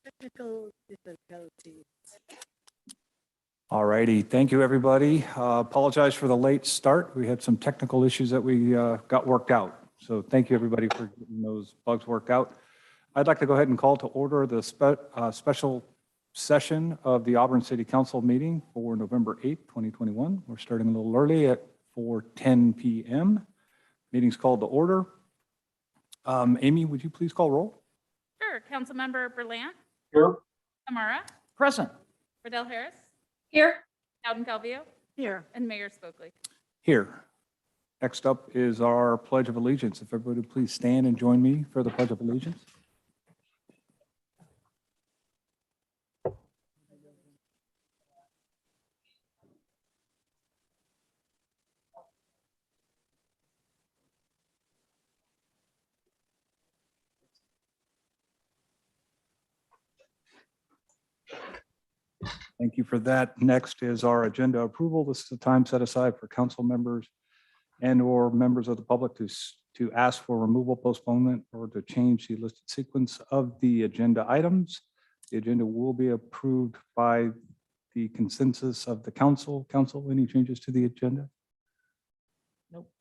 Technical difficulties. All righty, thank you, everybody. Apologize for the late start. We had some technical issues that we got worked out. So thank you, everybody, for getting those bugs worked out. I'd like to go ahead and call to order the special session of the Auburn City Council meeting for November 8th, 2021. We're starting a little early at 4:10 p.m. Meeting's called to order. Amy, would you please call roll? Sure. Councilmember Berlant, Here. Amara, Present. Riddell Harris, Here. Bowden Calvillo, Here. and Mayor Spokley. Here. Next up is our Pledge of Allegiance. If everybody would please stand and join me for the Pledge of Allegiance. Thank you for that. Next is our agenda approval. This is the time set aside for council members and/or members of the public to ask for removal, postponement, or to change the listed sequence of the agenda items. The agenda will be approved by the consensus of the council. Council, any changes to the agenda? Nope.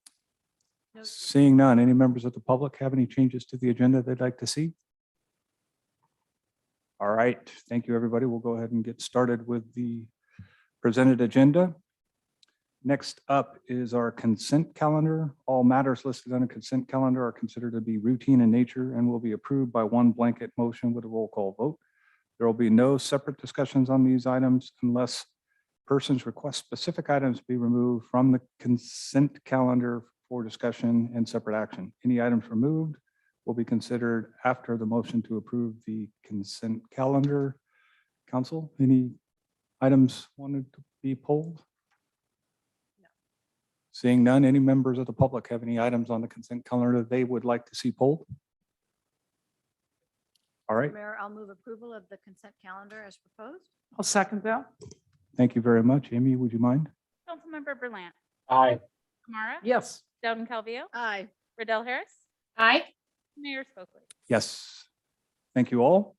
Seeing none, any members of the public have any changes to the agenda they'd like to see? All right, thank you, everybody. We'll go ahead and get started with the presented agenda. Next up is our consent calendar. All matters listed on a consent calendar are considered to be routine in nature and will be approved by one blanket motion with a roll call vote. There will be no separate discussions on these items unless persons request specific items be removed from the consent calendar for discussion and separate action. Any items removed will be considered after the motion to approve the consent calendar. Council, any items wanted to be pulled? No. Seeing none, any members of the public have any items on the consent calendar they would like to see pulled? All right, Mayor, I'll move approval of the consent calendar as proposed. I'll second that. thank you very much. Amy, would you mind? Councilmember Berlant, Aye. Amara, Yes. Bowden Calvillo, Aye. Riddell Harris, Aye. Mayor Spokley. Yes. Thank you all.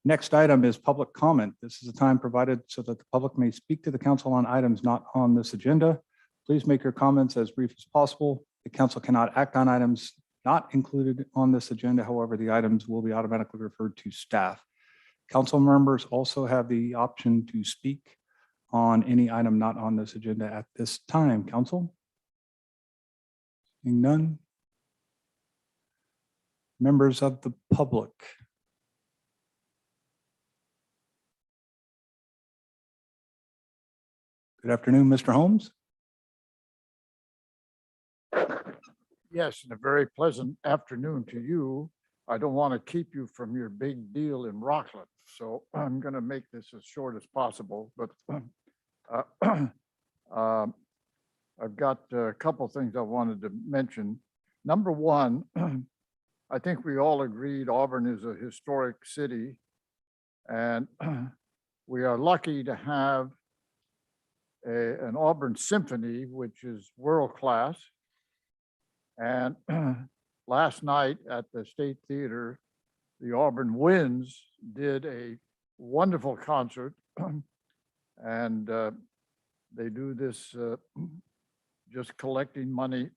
Next item is public comment. This is a time provided so that the public may speak to the council on items not on this agenda. Please make your comments as brief as possible. The council cannot act on items not included on this agenda. However, the items will be automatically referred to staff. Council members also have the option to speak on any item not on this agenda at this time. Council? Seeing none? Members of the public? Good afternoon, Mr. Holmes. Yes, and a very pleasant afternoon to you. I don't want to keep you from your big deal in Rockland, so I'm going to make this as short as possible, but I've got a couple things I wanted to mention. Number one, I think we all agreed Auburn is a historic city, and we are lucky to have an Auburn Symphony, which is world-class. And last night at the State Theater, the Auburn Winds did a wonderful concert. And they do this just collecting money.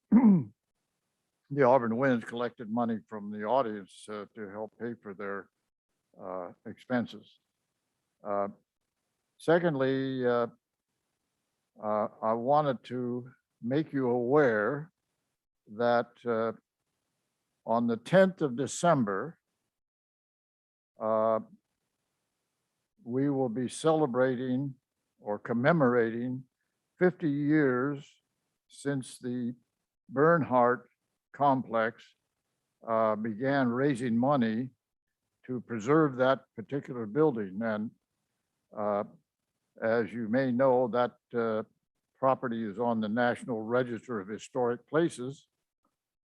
The Auburn Winds collected money from the audience to help pay for their expenses. Secondly, I wanted to make you aware that on the 10th of December, we will be celebrating or commemorating 50 years since the Bernhardt complex began raising money to preserve that particular building. And as you may know, that property is on the National Register of Historic Places.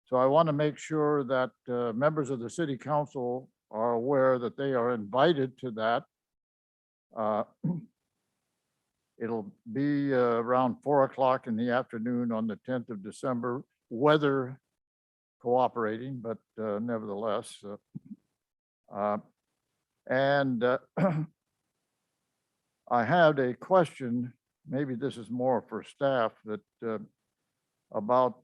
So I want to make sure that members of the City Council are aware that they are invited to that. It'll be around 4 o'clock in the afternoon on the 10th of December, weather cooperating, but nevertheless. And I had a question, maybe this is more for staff, that about,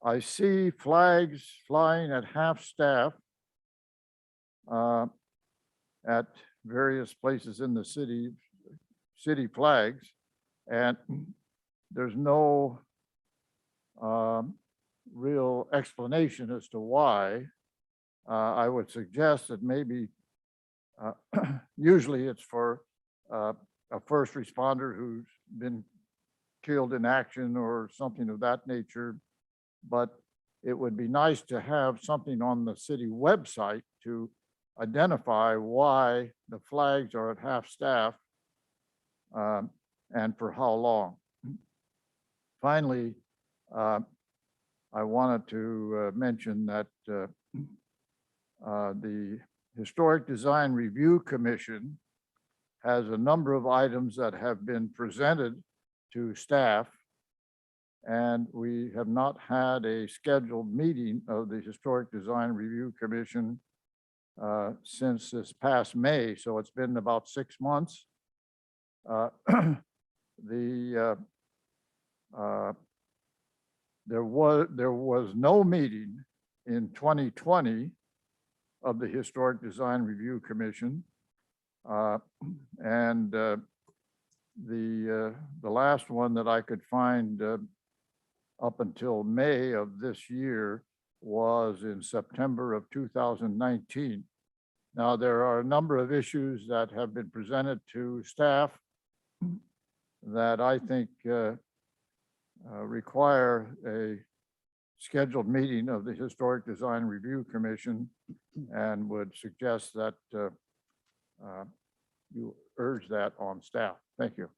I see flags flying at half-staff at various places in the city flags, and there's no real explanation as to why. I would suggest that maybe usually it's for a first responder who's been killed in action or something of that nature. But it would be nice to have something on the city website to identify why the flags are at half-staff and for how long. Finally, I wanted to mention that the Historic Design Review Commission has a number of items that have been presented to staff, and we have not had a scheduled meeting of the Historic Design Review Commission since this past May, so it's been about 6 months. There was no meeting in 2020 of the Historic Design Review Commission. And the last one that I could find up until May of this year was in September of 2019. Now, there are a number of issues that have been presented to staff that I think require a scheduled meeting of the Historic Design Review Commission, and would suggest that you urge that on staff. Thank you.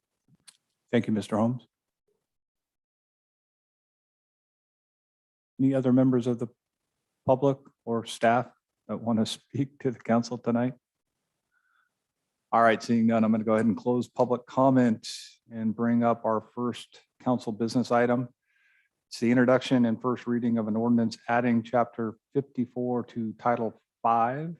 Thank you, Mr. Holmes. Any other members of the public or staff that want to speak to the council tonight? All right, seeing none, I'm going to go ahead and close public comment and bring up our first council business item. It's the introduction and first reading of an ordinance adding chapter 54 to title 5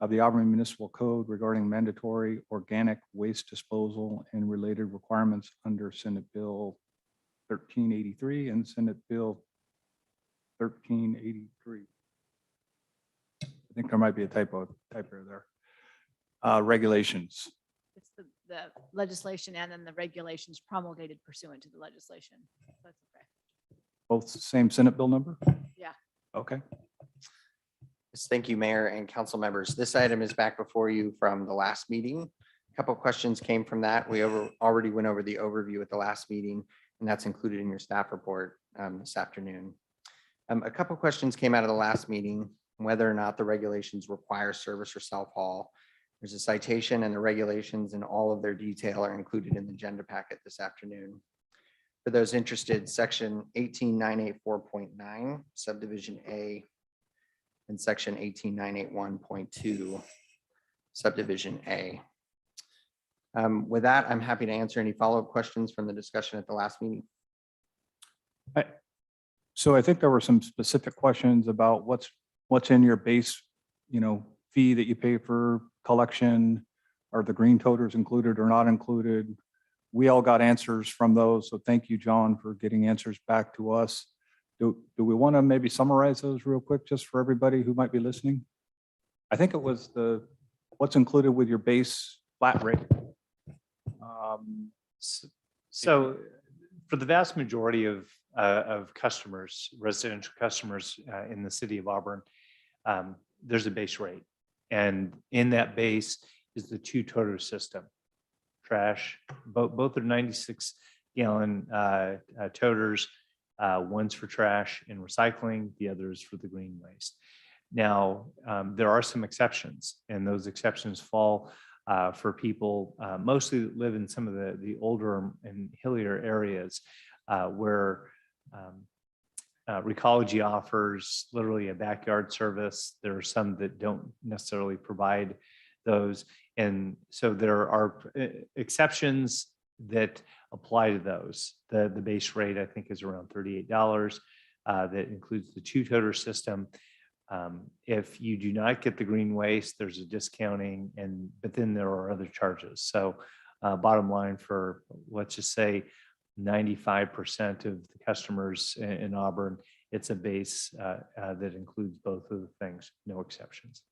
of the Auburn Municipal Code regarding mandatory organic waste disposal and related requirements under Senate Bill 1383 and Senate Bill 1383. I think there might be a typo there. Regulations. It's the legislation and then the regulations promulgated pursuant to the legislation. That's okay. Both same Senate bill number? Yeah. Okay. Yes, thank you, Mayor and council members. This item is back before you from the last meeting. A couple of questions came from that. We already went over the overview at the last meeting, and that's included in your staff report this afternoon. A couple of questions came out of the last meeting, whether or not the regulations require service or self-haul. There's a citation, and the regulations and all of their detail are included in the agenda packet this afternoon. For those interested, section 18984.9, subdivision A, and section 18981.2, subdivision A. With that, I'm happy to answer any follow-up questions from the discussion at the last meeting. So I think there were some specific questions about what's in your base, fee that you pay for collection. Are the green toters included or not included? We all got answers from those. So thank you, John, for getting answers back to us. Do we want to maybe summarize those real quick just for everybody who might be listening? I think it was what's included with your base flat rate. So for the vast majority of customers, residential customers in the city of Auburn, there's a base rate. And in that base is the 2-toter system. Trash, both are 96-gallon toters. One's for trash and recycling, the other is for the green waste. Now, there are some exceptions, and those exceptions fall for people mostly that live in some of the older and hillier areas where Recology offers literally a backyard service. There are some that don't necessarily provide those. And so there are exceptions that apply to those. The base rate, I think, is around $38. That includes the 2-toter system. If you do not get the green waste, there's a discounting, but then there are other charges. So bottom line for, let's just say 95% of the customers in Auburn, it's a base that includes both of the things, no exceptions.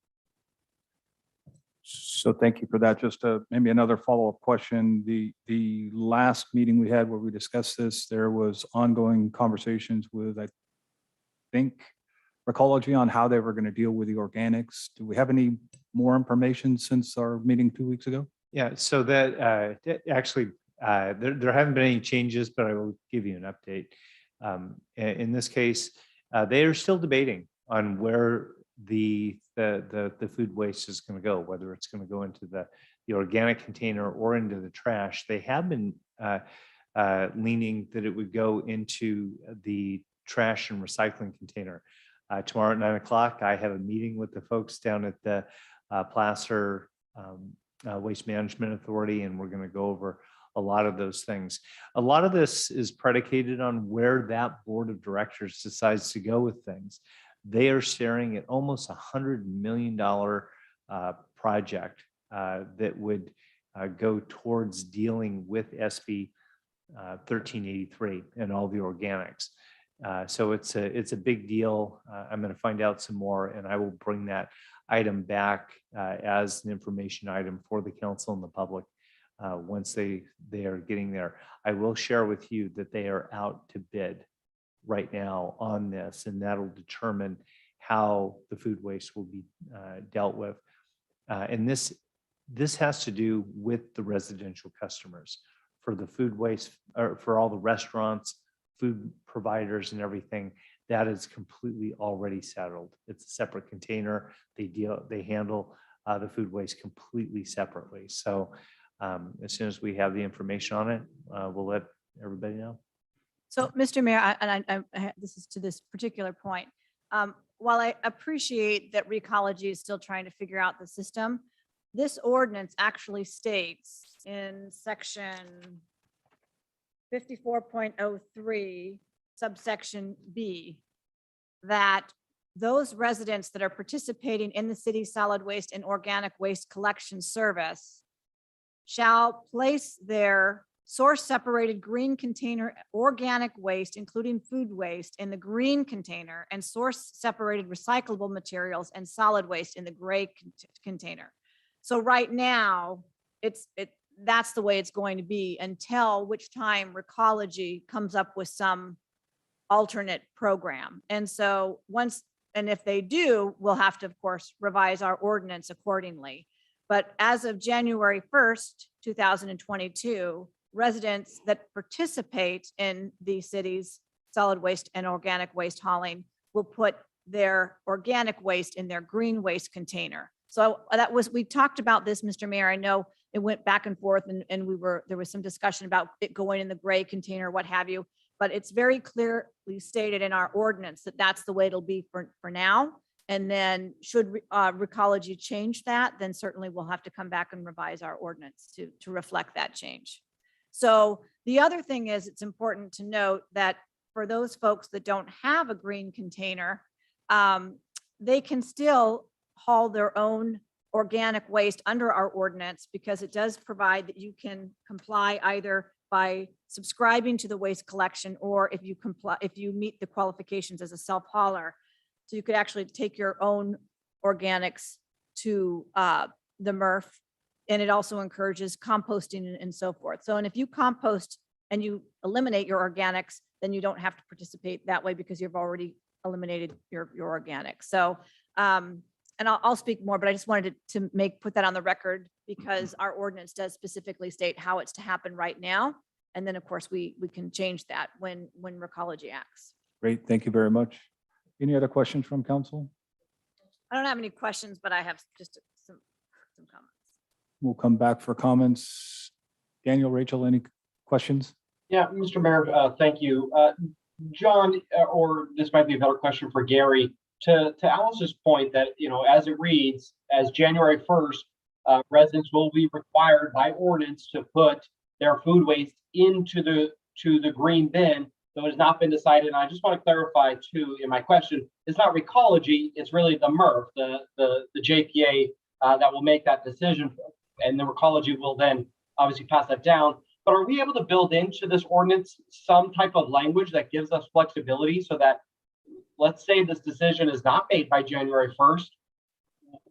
So thank you for that. Just maybe another follow-up question. The last meeting we had where we discussed this, there was ongoing conversations with, I think, Recology on how they were going to deal with the organics. Do we have any more information since our meeting 2 weeks ago? Yeah, so that actually, there haven't been any changes, but I will give you an update. In this case, they are still debating on where the food waste is going to go, whether it's going to go into the organic container or into the trash. They have been leaning that it would go into the trash and recycling container. Tomorrow at 9 o'clock, I have a meeting with the folks down at the Placer Waste Management Authority, and we're going to go over a lot of those things. A lot of this is predicated on where that board of directors decides to go with things. They are staring at almost $100 million project that would go towards dealing with SB 1383 and all the organics. So it's a big deal. I'm going to find out some more, and I will bring that item back as an information item for the council and the public once they are getting there. I will share with you that they are out to bid right now on this, and that'll determine how the food waste will be dealt with. And this has to do with the residential customers. For the food waste, or for all the restaurants, food providers and everything, that is completely already settled. It's a separate container. They handle the food waste completely separately. So as soon as we have the information on it, we'll let everybody know. So, Mr. Mayor, this is to this particular point. While I appreciate that Recology is still trying to figure out the system, this ordinance actually states in section 54.03 subsection B that those residents that are participating in the city's solid waste and organic waste collection service shall place their source separated green container organic waste, including food waste, in the green container, and source separated recyclable materials and solid waste in the gray container. So right now, that's the way it's going to be until which time Recology comes up with some alternate program. And so if they do, we'll have to, of course, revise our ordinance accordingly. But as of January 1st, 2022, residents that participate in the city's solid waste and organic waste hauling will put their organic waste in their green waste container. So we talked about this, Mr. Mayor. I know it went back and forth and there was some discussion about it going in the gray container, what have you, but it's very clearly stated in our ordinance that that's the way it'll be for now. And then should Recology change that, then certainly we'll have to come back and revise our ordinance to reflect that change. So the other thing is, it's important to note that for those folks that don't have a green container, they can still haul their own organic waste under our ordinance, because it does provide that you can comply either by subscribing to the waste collection, or if you meet the qualifications as a self-hauler. So you could actually take your own organics to the MRF, and it also encourages composting and so forth. So, and if you compost and you eliminate your organics, then you don't have to participate that way because you've already eliminated your organics. So, and I'll speak more, but I just wanted to put that on the record, because our ordinance does specifically state how it's to happen right now. And then, of course, we can change that when Recology acts. Great, thank you very much. Any other questions from council? I don't have any questions, but I have just some comments. We'll come back for comments. Daniel, Rachel, any questions? Yeah, Mr. Mayor, thank you. John, or this might be a better question for Gary, to Alice's point that, as it reads, as January 1st, residents will be required by ordinance to put their food waste into the green bin. So it has not been decided. And I just want to clarify too, in my question, it's not Recology, it's really the MRF, the JPA that will make that decision. And the Recology will then obviously pass that down. But are we able to build into this ordinance some type of language that gives us flexibility so that, let's say this decision is not made by January 1st,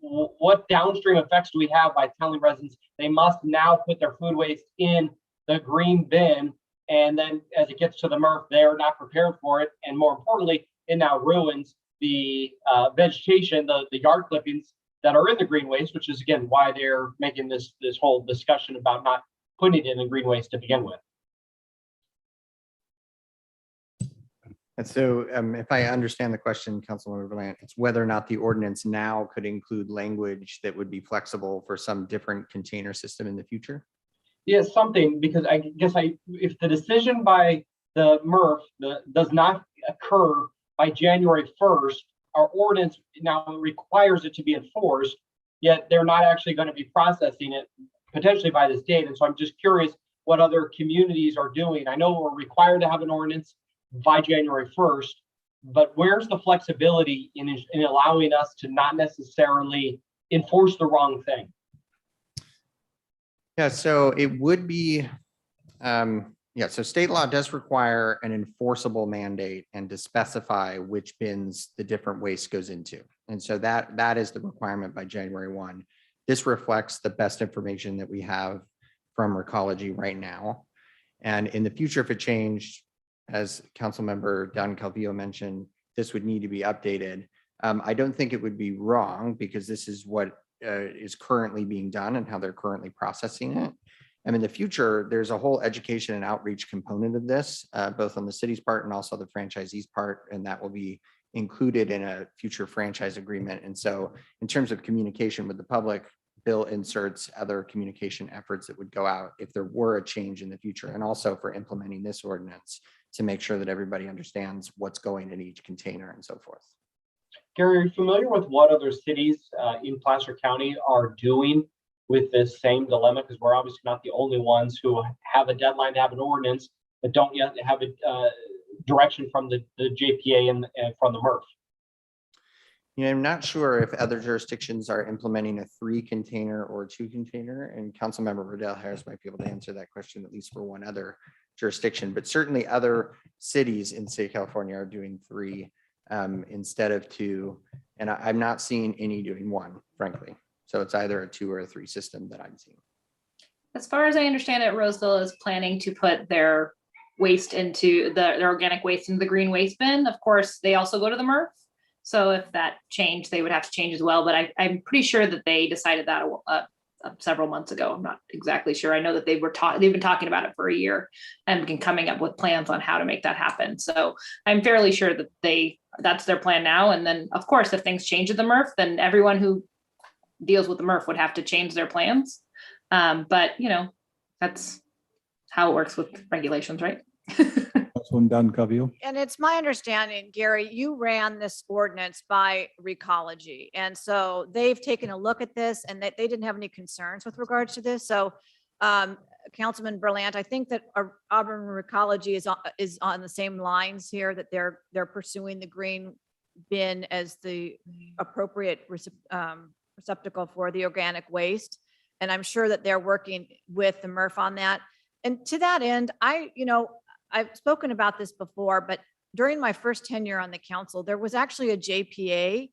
what downstream effects do we have by telling residents they must now put their food waste in the green bin, and then as it gets to the MRF, they're not prepared for it, and more importantly, it now ruins the vegetation, the yard clippings that are in the green waste, which is again why they're making this whole discussion about not putting it in the green waste to begin with. And so if I understand the question, Councilmember Bland, it's whether or not the ordinance now could include language that would be flexible for some different container system in the future? Yeah, something, because I guess if the decision by the MRF does not occur by January 1st, our ordinance now requires it to be enforced, yet they're not actually going to be processing it potentially by this date. And so I'm just curious what other communities are doing. I know we're required to have an ordinance by January 1st, but where's the flexibility in allowing us to not necessarily enforce the wrong thing? Yeah, so it would be, so state law does require an enforceable mandate and to specify which bins the different waste goes into. And so that is the requirement by January 1. This reflects the best information that we have from Recology right now. And in the future, if it changed, as Councilmember Don Calvillo mentioned, this would need to be updated. I don't think it would be wrong because this is what is currently being done and how they're currently processing it. And in the future, there's a whole education and outreach component of this, both on the city's part and also the franchisee's part, and that will be included in a future franchise agreement. And so in terms of communication with the public, bill inserts other communication efforts that would go out if there were a change in the future, and also for implementing this ordinance to make sure that everybody understands what's going in each container and so forth. Gary, are you familiar with what other cities in Placer County are doing with this same dilemma? Because we're obviously not the only ones who have a deadline to have an ordinance, but don't yet have a direction from the JPA and from the MRF. You know, I'm not sure if other jurisdictions are implementing a 3-container or 2-container, and Councilmember Riddell Harris might be able to answer that question, at least for one other jurisdiction, but certainly other cities in the state of California are doing 3 instead of 2. And I'm not seeing any doing 1, frankly. So it's either a 2 or a 3 system that I'm seeing. As far as I understand it, Roseville is planning to put their waste into their organic waste into the green waste bin. Of course, they also go to the MRF. So if that changed, they would have to change as well. But I'm pretty sure that they decided that several months ago. I'm not exactly sure. I know that they've been talking about it for a year and been coming up with plans on how to make that happen. So I'm fairly sure that that's their plan now. And then of course, if things change at the MRF, then everyone who deals with the MRF would have to change their plans. But you know, that's how it works with regulations, right? Councilwoman Don Calvillo. And it's my understanding, Gary, you ran this ordinance by Recology. And so they've taken a look at this and they didn't have any concerns with regards to this. So Councilman Berlant, I think that Auburn Recology is on the same lines here, that they're pursuing the green bin as the appropriate receptacle for the organic waste. And I'm sure that they're working with the MRF on that. And to that end, I've spoken about this before, but during my first tenure on the council, there was actually a JPA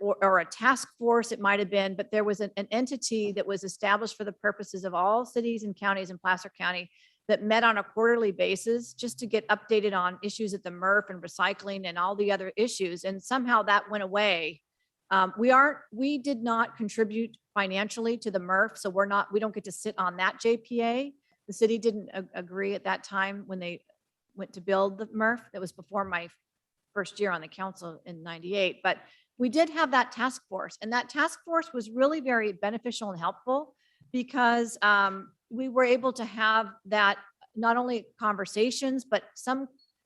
or a task force, it might have been, but there was an entity that was established for the purposes of all cities and counties in Placer County that met on a quarterly basis just to get updated on issues at the MRF and recycling and all the other issues. And somehow that went away. We did not contribute financially to the MRF, so we don't get to sit on that JPA. The city didn't agree at that time when they went to build the MRF. That was before my first year on the council in '98. But we did have that task force, and that task force was really very beneficial and helpful because we were able to have that not only conversations, but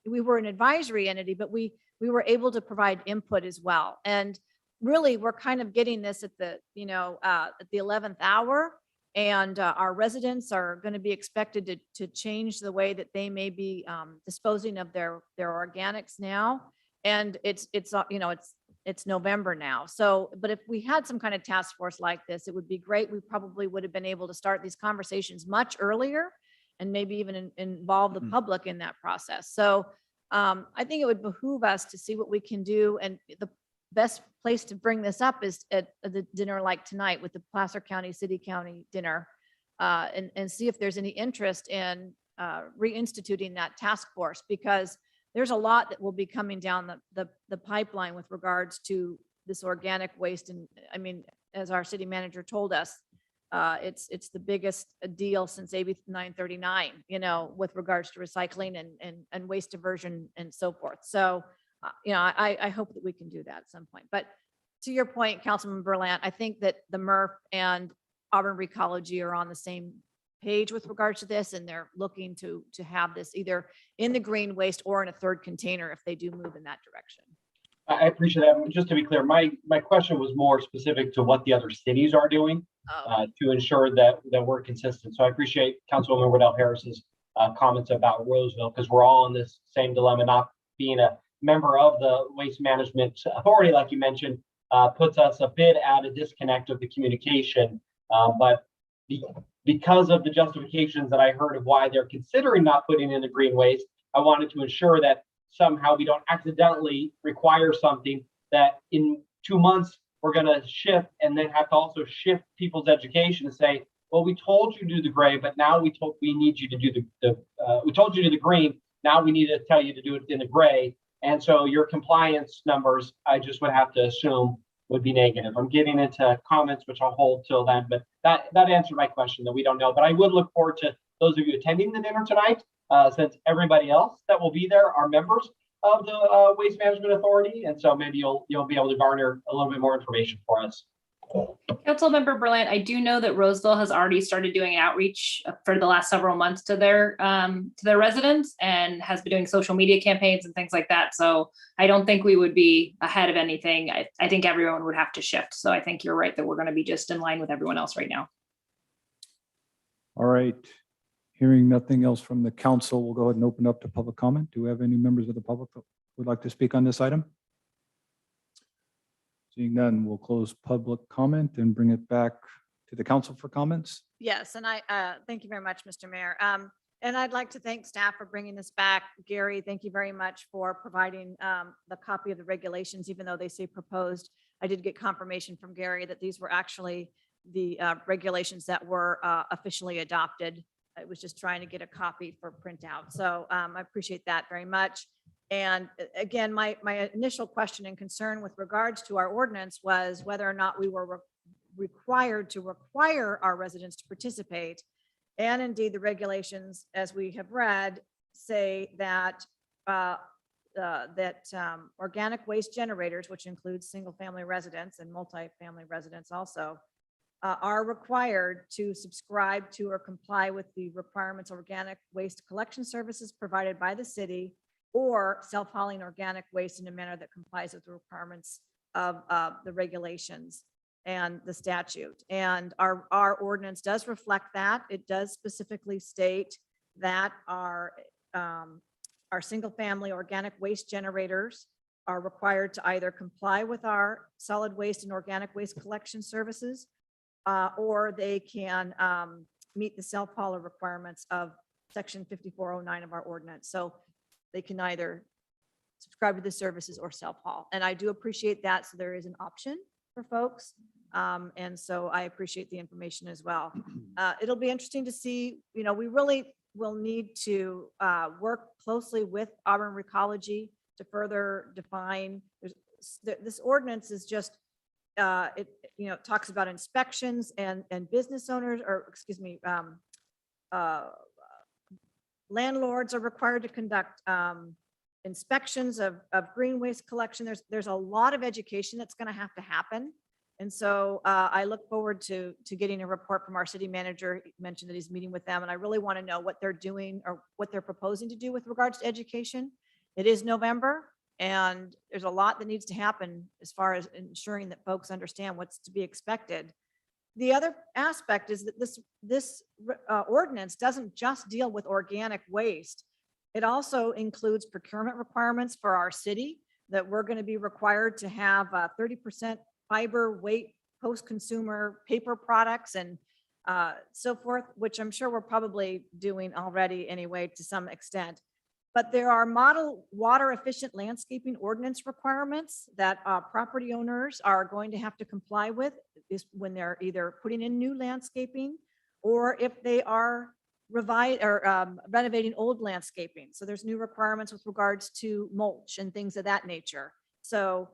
we were an advisory entity, but we were able to provide input as well. And really, we're kind of getting this at the 11th hour. And our residents are going to be expected to change the way that they may be disposing of their organics now. And it's November now. So, but if we had some kind of task force like this, it would be great. We probably would have been able to start these conversations much earlier and maybe even involve the public in that process. So I think it would behoove us to see what we can do. And the best place to bring this up is at the dinner like tonight with the Placer County City County dinner, and see if there's any interest in reinstituting that task force, because there's a lot that will be coming down the pipeline with regards to this organic waste. And I mean, as our city manager told us, it's the biggest deal since AB 939, with regards to recycling and waste diversion and so forth. So, I hope that we can do that at some point. But to your point, Councilman Berlant, I think that the MRF and Auburn Recology are on the same page with regards to this, and they're looking to have this either in the green waste or in a third container if they do move in that direction. I appreciate that. Just to be clear, my question was more specific to what the other cities are doing to ensure that we're consistent. So I appreciate Councilwoman Waddell Harris's comments about Roseville, because we're all in this same dilemma. Not being a member of the Waste Management Authority, like you mentioned, puts us a bit at a disconnect of the communication. But because of the justifications that I heard of why they're considering not putting in the green waste, I wanted to ensure that somehow we don't accidentally require something that in 2 months we're going to shift, and then have to also shift people's education to say, well, we told you to do the gray, but now we need you to do we told you to do the green. Now we need to tell you to do it in the gray. And so your compliance numbers, I just would have to assume, would be negative. I'm getting into comments, which I'll hold till then, but that answered my question, that we don't know. But I would look forward to those of you attending the dinner tonight, since everybody else that will be there are members of the Waste Management Authority. And so maybe you'll be able to garner a little bit more information for us. Councilmember Berlant, I do know that Roseville has already started doing outreach for the last several months to their residents, and has been doing social media campaigns and things like that. So I don't think we would be ahead of anything. I think everyone would have to shift. So I think you're right that we're going to be just in line with everyone else right now. All right. Hearing nothing else from the council, we'll go ahead and open up to public comment. Do we have any members of the public that would like to speak on this item? Seeing none, we'll close public comment and bring it back to the council for comments. Yes, and I thank you very much, Mr. Mayor. And I'd like to thank staff for bringing this back. Gary, thank you very much for providing the copy of the regulations, even though they say proposed. I did get confirmation from Gary that these were actually the regulations that were officially adopted. I was just trying to get a copy for printout. So I appreciate that very much. And again, my initial question and concern with regards to our ordinance was whether or not we were required to require our residents to participate. And indeed, the regulations, as we have read, say that organic waste generators, which includes single-family residents and multi-family residents also, are required to subscribe to or comply with the requirements of organic waste collection services provided by the city, or self-hauling organic waste in a manner that complies with the requirements of the regulations and the statute. And our ordinance does reflect that. It does specifically state that our single-family organic waste generators are required to either comply with our solid waste and organic waste collection services, or they can meet the self-hauler requirements of section 5409 of our ordinance. So they can either subscribe to the services or self-haul. And I do appreciate that. So there is an option for folks. And so I appreciate the information as well. It'll be interesting to see, we really will need to work closely with Auburn Recology to further define. This ordinance is just, it talks about inspections and business owners, or excuse me, landlords are required to conduct inspections of green waste collection. There's a lot of education that's going to have to happen. And so I look forward to getting a report from our city manager. He mentioned that he's meeting with them, and I really want to know what they're doing or what they're proposing to do with regards to education. It is November, and there's a lot that needs to happen as far as ensuring that folks understand what's to be expected. The other aspect is that this ordinance doesn't just deal with organic waste. It also includes procurement requirements for our city, that we're going to be required to have 30% fiber weight post-consumer paper products and so forth, which I'm sure we're probably doing already anyway to some extent. But there are model water efficient landscaping ordinance requirements that property owners are going to have to comply with is when they're either putting in new landscaping or if they are renovating old landscaping. So there's new requirements with regards to mulch and things of that nature. So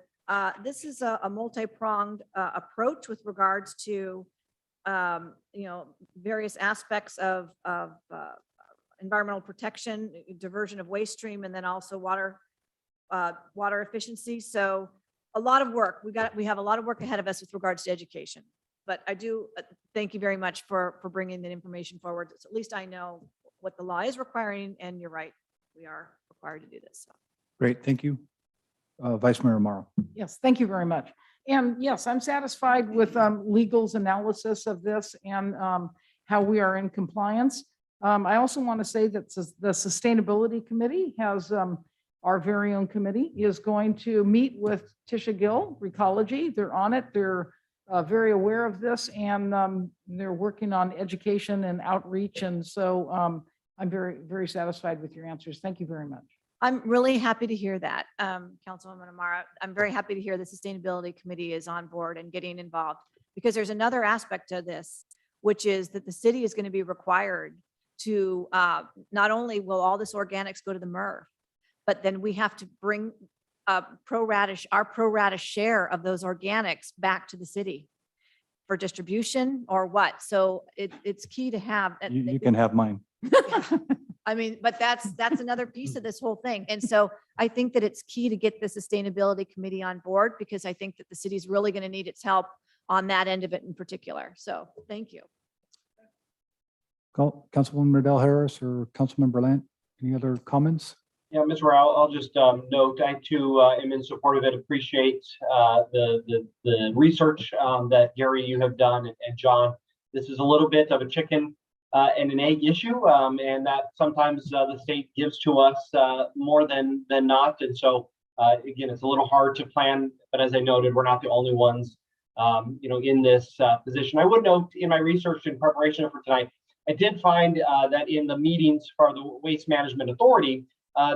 this is a multi-pronged approach with regards to various aspects of environmental protection, diversion of waste stream, and then also water efficiency. So a lot of work. We have a lot of work ahead of us with regards to education. But I do thank you very much for bringing that information forward. So at least I know what the law is requiring, and you're right, we are required to do this. So. Great, thank you. Vice Mayor Morrow. Yes, thank you very much. And yes, I'm satisfied with legal's analysis of this and how we are in compliance. I also want to say that the Sustainability Committee has our very own committee is going to meet with Tisha Gill, Recology. They're on it. They're very aware of this, and they're working on education and outreach. And so I'm very, very satisfied with your answers. Thank you very much. I'm really happy to hear that, Councilwoman Amara. I'm very happy to hear the Sustainability Committee is on board and getting involved, because there's another aspect to this, which is that the city is going to be required to not only will all this organics go to the MRF, but then we have to bring our pro rata share of those organics back to the city for distribution or what. So it's key to have. You can have mine. I mean, but that's another piece of this whole thing. And so I think that it's key to get the Sustainability Committee on board, because I think that the city's really going to need its help on that end of it in particular. So thank you. Councilwoman Riddell Harris or Councilmember Lant, any other comments? Yeah, Ms. Rao, I'll just note, I too am in support of it. Appreciate the research that Gary, you have done, and John. This is a little bit of a chicken and an egg issue, and that sometimes the state gives to us more than not. And so, again, it's a little hard to plan, but as I noted, we're not the only ones, in this position. I would note in my research in preparation for tonight, I did find that in the meetings for the Waste Management Authority,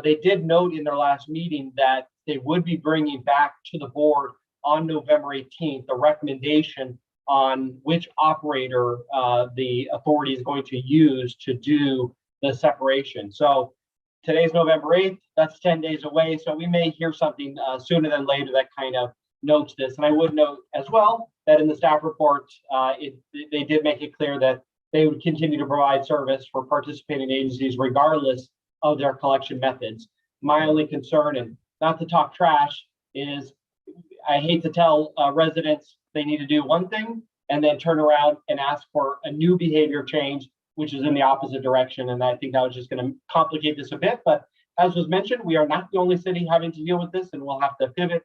they did note in their last meeting that they would be bringing back to the board on November 18th a recommendation on which operator the authority is going to use to do the separation. So today's November 8th, that's 10 days away. So we may hear something sooner than later that kind of notes this. And I would note as well that in the staff report, they did make it clear that they would continue to provide service for participating agencies regardless of their collection methods. My only concern, and not to talk trash, is I hate to tell residents they need to do one thing and then turn around and ask for a new behavior change, which is in the opposite direction. And I think that was just going to complicate this a bit. But as was mentioned, we are not the only city having to deal with this, and we'll have to pivot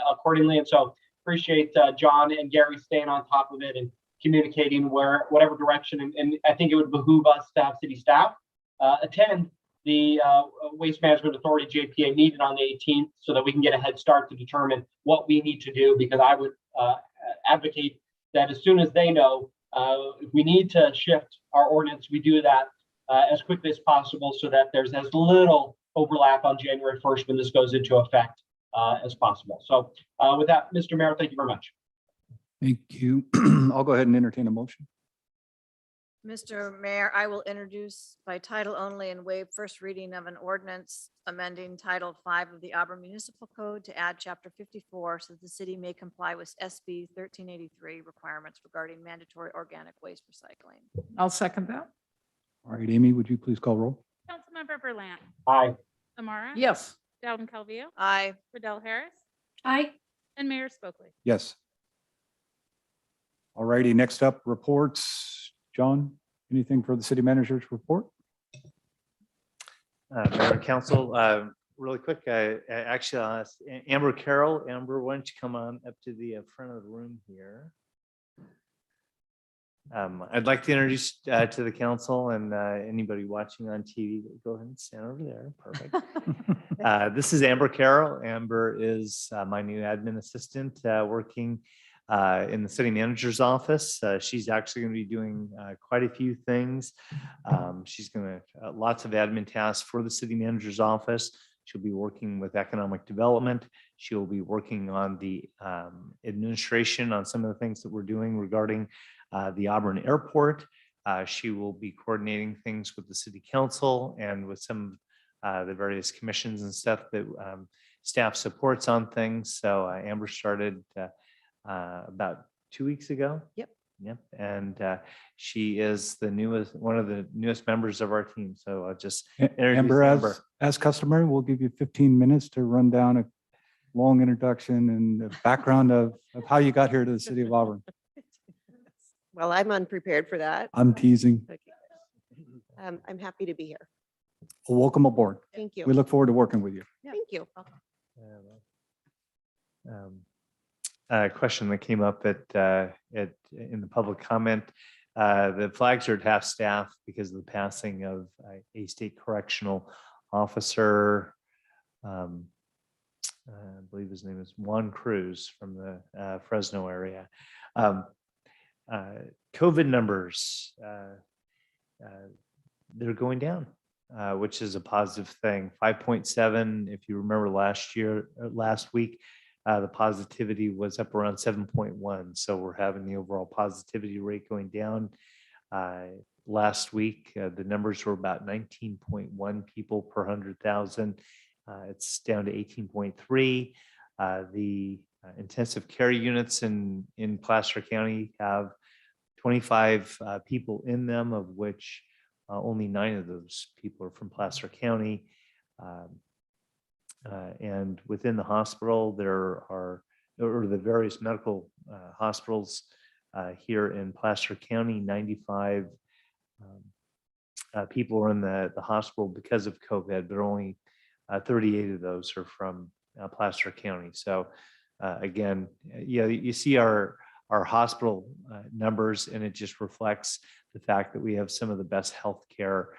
accordingly. And so appreciate John and Gary staying on top of it and communicating whatever direction. And I think it would behoove us to have city staff attend the Waste Management Authority JPA meeting on the 18th so that we can get a head start to determine what we need to do, because I would advocate that as soon as they know if we need to shift our ordinance, we do that as quickly as possible so that there's as little overlap on January 1st when this goes into effect as possible. So with that, Mr. Mayor, thank you very much. Thank you. I'll go ahead and entertain a motion. Mr. Mayor, I will introduce by title only and waive first reading of an ordinance amending Title 5 of the Auburn Municipal Code to add Chapter 54 so that the city may comply with SB 1383 requirements regarding mandatory organic waste recycling. I'll second that. All right, Amy, would you please call roll? Councilmember Berlant. Aye. Amara. Yes. Dowden Calvillo. Aye. Riddell Harris. Aye. And Mayor Spokely. Yes. All righty, next up, reports. John, anything for the city manager's report? Mayor and Council, really quick, actually, I'll ask Amber Carroll. Amber, why don't you come on up to the front of the room here? I'd like to introduce to the council and anybody watching on TV, go ahead and stand over there. Perfect. This is Amber Carroll. Amber is my new admin assistant working in the city manager's office. She's actually going to be doing quite a few things. She's going to lots of admin tasks for the city manager's office. She'll be working with economic development. She'll be working on the administration on some of the things that we're doing regarding the Auburn Airport. She will be coordinating things with the city council and with some of the various commissions and stuff that staff supports on things. So Amber started about 2 weeks ago. Yep. Yep. And she is the newest, one of the newest members of our team. So I'll just introduce Amber, as customary, we'll give you 15 minutes to run down a long introduction and the background of how you got here to the city of Auburn. Well, I'm unprepared for that. I'm teasing. Okay. I'm happy to be here. Welcome aboard. Thank you. We look forward to working with you. Thank you. A question that came up in the public comment. The flags are at half staff because of the passing of a state correctional officer. I believe his name is Juan Cruz from the Fresno area. COVID numbers, they're going down, which is a positive thing. 5.7, if you remember last week, the positivity was up around 7.1. So we're having the overall positivity rate going down. Last week, the numbers were about 19.1 people per 100,000. It's down to 18.3. The intensive care units in Placer County have 25 people in them, of which only 9 of those people are from Placer County. And within the hospital, there are, or the various medical hospitals here in Placer County, 95 people are in the hospital because of COVID, but only 38 of those are from Placer County. So again, yeah, you see our hospital numbers, and it just reflects the fact that we have some of the best healthcare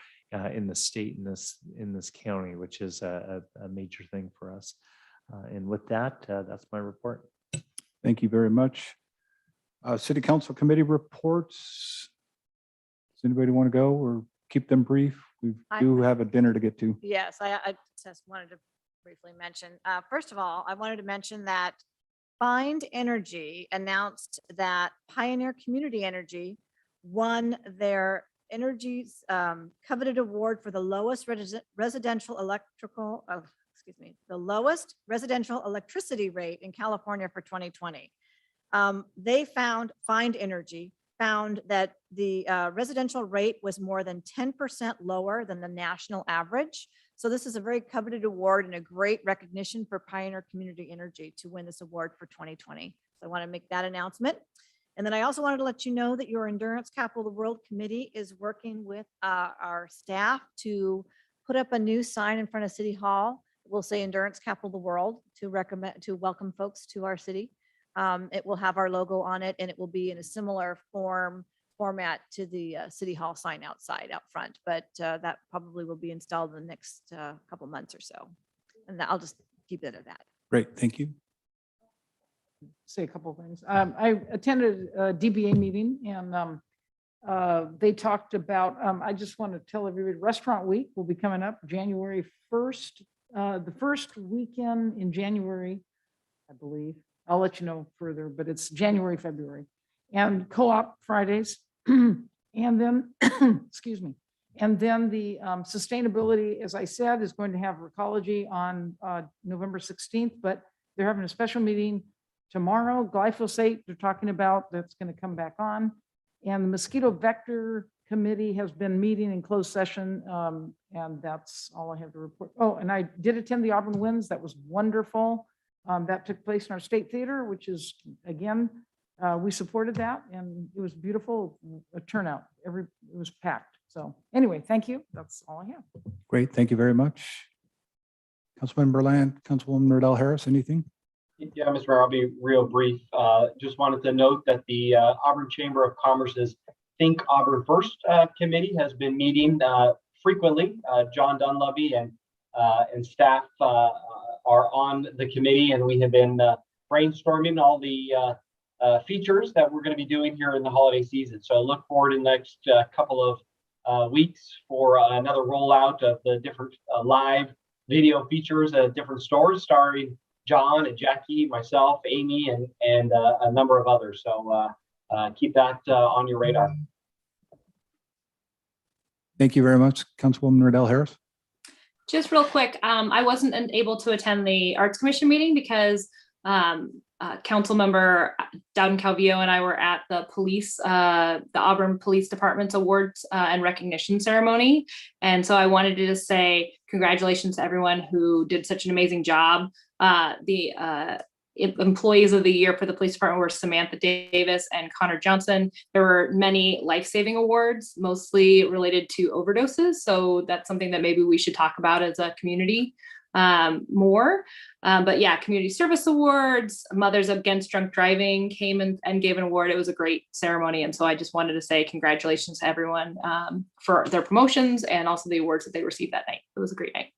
in the state, in this county, which is a major thing for us. And with that, that's my report. Thank you very much. City Council Committee reports. Does anybody want to go or keep them brief? We do have a dinner to get to. Yes, I just wanted to briefly mention, first of all, I wanted to mention that Find Energy announced that Pioneer Community Energy won their energy's coveted award for the lowest residential electricity rate in California for 2020. Find Energy found that the residential rate was more than 10% lower than the national average. So this is a very coveted award and a great recognition for Pioneer Community Energy to win this award for 2020. So I want to make that announcement. And then I also wanted to let you know that your Endurance Capital of the World Committee is working with our staff to put up a new sign in front of City Hall. We'll say Endurance Capital of the World to welcome folks to our city. It will have our logo on it, and it will be in a similar format to the City Hall sign out front, but that probably will be installed in the next couple months or so. And I'll just keep it at that. Great, thank you. Say a couple of things. I attended a DBA meeting, and they talked about, I just want to tell everybody, Restaurant Week will be coming up January 1st, the first weekend in January, I believe. I'll let you know further, but it's January, February. And Co-op Fridays. And then, excuse me. And then the sustainability, as I said, is going to have Recology on November 16th, but they're having a special meeting tomorrow. Glyphosate, they're talking about, that's going to come back on. And the Mosquito Vector Committee has been meeting in closed session, and that's all I have to report. Oh, and I did attend the Auburn Winds. That was wonderful. That took place in our State Theater, which is, again, we supported that, and it was beautiful, a turnout. It was packed. So anyway, thank you. That's all I have. Great, thank you very much. Councilmember Land, Councilwoman Nordell Harris, anything? Yeah, Mr. Mayor, I'll be real brief. Just wanted to note that the Auburn Chamber of Commerce's Think Auburn First Committee has been meeting frequently. John Dunleavy and staff are on the committee, and we have been brainstorming all the features that we're going to be doing here in the holiday season. So I look forward in the next couple of weeks for another rollout of the different live video features at different stores starring John and Jackie, myself, Amy, and a number of others. So keep that on your radar. Thank you very much, Councilwoman Riddell Harris. Just real quick, I wasn't able to attend the Arts Commission meeting because council member Dowden Calvillo and I were at the Auburn Police Department's awards and recognition ceremony. And so I wanted to just say congratulations to everyone who did such an amazing job. The employees of the year for the police department were Samantha Davis and Connor Johnson. There were many life-saving awards, mostly related to overdoses. So that's something that maybe we should talk about as a community more. But yeah, community service awards, Mothers Against Drunk Driving came and gave an award. It was a great ceremony. And so I just wanted to say congratulations to everyone for their promotions and also the awards that they received that night. It was a great night.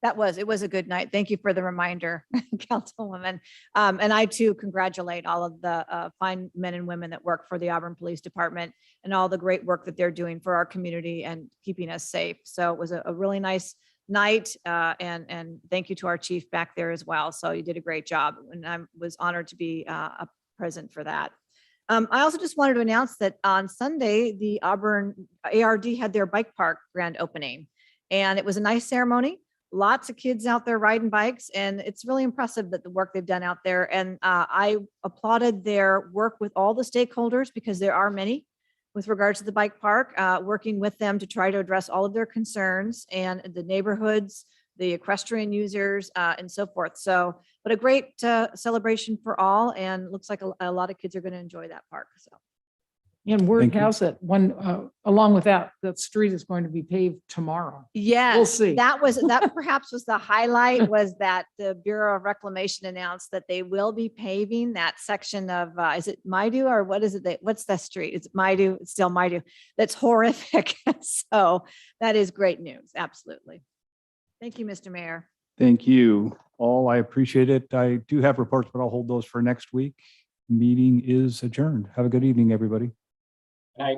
It was a good night. Thank you for the reminder, Councilwoman. And I too congratulate all of the fine men and women that work for the Auburn Police Department and all the great work that they're doing for our community and keeping us safe. So it was a really nice night, and thank you to our chief back there as well. So you did a great job, and I was honored to be present for that. I also just wanted to announce that on Sunday, the Auburn ARD had their bike park grand opening, and it was a nice ceremony. Lots of kids out there riding bikes, and it's really impressive that the work they've done out there. And I applauded their work with all the stakeholders, because there are many with regards to the bike park, working with them to try to address all of their concerns and the neighborhoods, the equestrian users, and so forth. So, but a great celebration for all, and looks like a lot of kids are going to enjoy that park. So. And word Thank you. has it, along with that street is going to be paved tomorrow. Yes, see. that perhaps was the highlight, was that the Bureau of Reclamation announced that they will be paving that section of, is it Maidu, or what is it? What's the street? It's Maidu, it's still Maidu. That's horrific. So that is great news. Absolutely. Thank you, Mr. Mayor. Thank you all. I appreciate it. I do have reports, but I'll hold those for next week. Meeting is adjourned. Have a good evening, everybody. Good night.